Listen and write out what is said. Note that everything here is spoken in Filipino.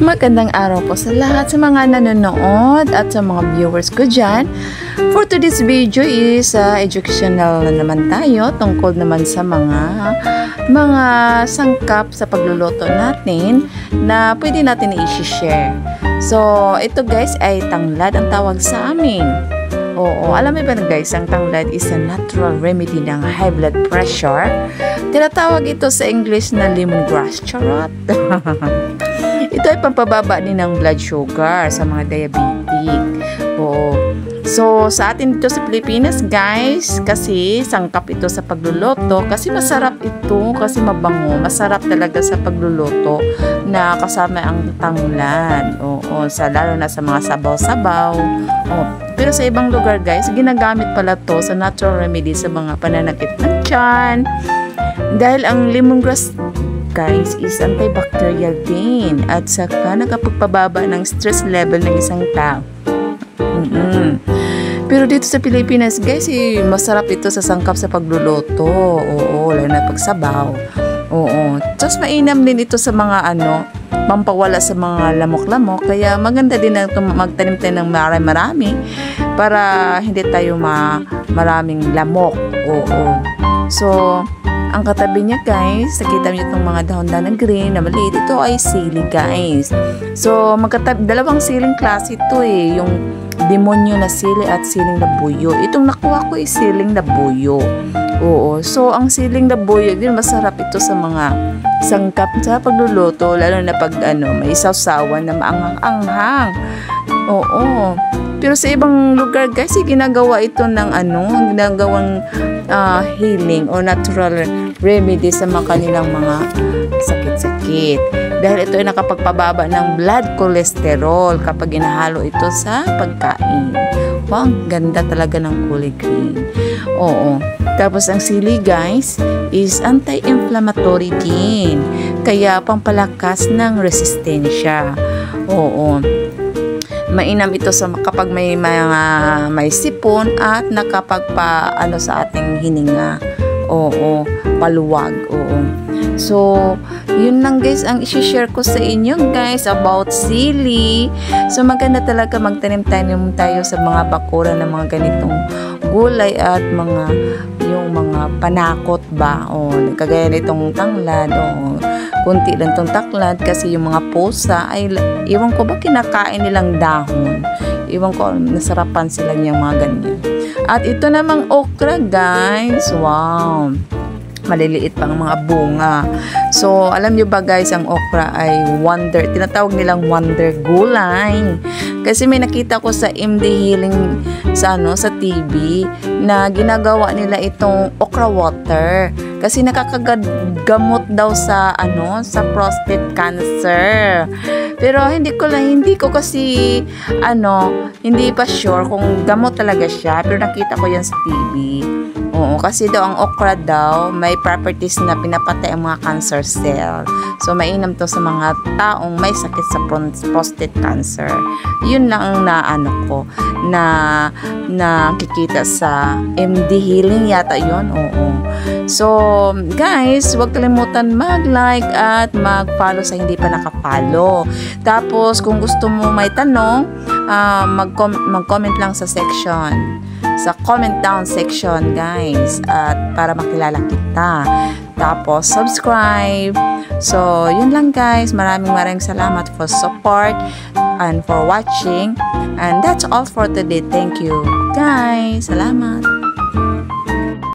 Magandang araw po sa lahat sa mga nanonood at sa mga viewers ko dyan. For today's video is educational na naman tayo tungkol naman sa mga sangkap sa pagluluto natin na pwede natin i-share. So, ito guys ay tanglad ang tawag sa amin. Oo, alam mo ba guys, ang tanglad is a natural remedy ng high blood pressure. Tinatawag ito sa English na lemongrass. Charot! Ito ay pampababa din ng blood sugar sa mga diabetic. Oo. So, sa atin dito sa Pilipinas, guys, kasi sangkap ito sa pagluluto. Kasi masarap ito, kasi mabango. Masarap talaga sa pagluluto na kasama ang tanglad. Oo, lalo na sa mga sabaw-sabaw. Oo. Pero sa ibang lugar, guys, ginagamit pala to sa natural remedy sa mga pananakit ng tiyan. Dahil ang lemongrass, guys, is antibacterial din at saka nakapagpababa ng stress level ng isang tao. Pero dito sa Pilipinas, guys, masarap ito sa sangkap sa pagluluto. Oo, lalo na pagsabaw. Oo. Tapos mainam din ito sa mga pampawala sa mga lamok-lamok. Kaya maganda din na magtanim tayo ng marami para hindi tayo maraming lamok. Oo. So, ang katabi niya, guys, nakita niyo itong mga dahon-dahon na green na maliit. Ito ay sili, guys. So, dalawang siling klase ito eh. Yung demonyo na sili at siling labuyo. Itong nakuha ko ay siling labuyo. Oo. So, ang siling labuyo din, masarap ito sa mga sangkap sa pagluluto. Lalo na pag may sausawan na maanghang-anghang. Oo. Pero sa ibang lugar, guys, ginagawa ito ng ginagawang healing o natural remedy sa mga kanilang mga sakit-sakit. Dahil ito ay nakapagpababa ng blood cholesterol kapag inahalo ito sa pagkain. Wow, ang ganda talaga ng kulay green. Oo. Tapos ang sili, guys, is anti-inflammatory din. Kaya pampalakas ng resistensya. Oo. Mainam ito kapag may sipon at nakapagpa sa ating hininga. Oo, paluwag. Oo. So, yun lang guys ang i-share ko sa inyo guys about sili. So, maganda talaga magtanim-tanim tayo sa mga bakuran ng mga ganitong gulay at yung mga panakot ba. O, kagaya nitong tanglad. O, kunti lang itong taklad kasi yung mga pusa ay, iwan ko ba kinakain nilang dahon. Iwan ko, nasarapan sila niyang mga ganyan. At ito namang okra, guys. Wow! Maliliit pang mga bunga. So, alam nyo ba guys, ang okra ay tinatawag nilang wonder gulay. Kasi may nakita ko sa MD Healing sa TV na ginagawa nila itong okra water. Kasi nakakagamot daw sa prostate cancer. Pero hindi ko kasi hindi pa sure kung gamot talaga siya. Pero nakita ko yan sa TV. Oo, kasi daw ang okra daw may properties na pinapatay ang mga cancer cell. So, mainam to sa mga taong may sakit sa prostate cancer. Yun lang ang nakikita sa MD Healing yata yun. Oo. So, guys, huwag kalimutan mag-like at mag-follow sa hindi pa nakapollow. Tapos, kung gusto mo may tanong, mag-comment lang sa comment down section, guys, at para makilala kita. Tapos, subscribe. So, yun lang, guys. Maraming salamat for support and for watching. And that's all for today. Thank you, guys. Salamat.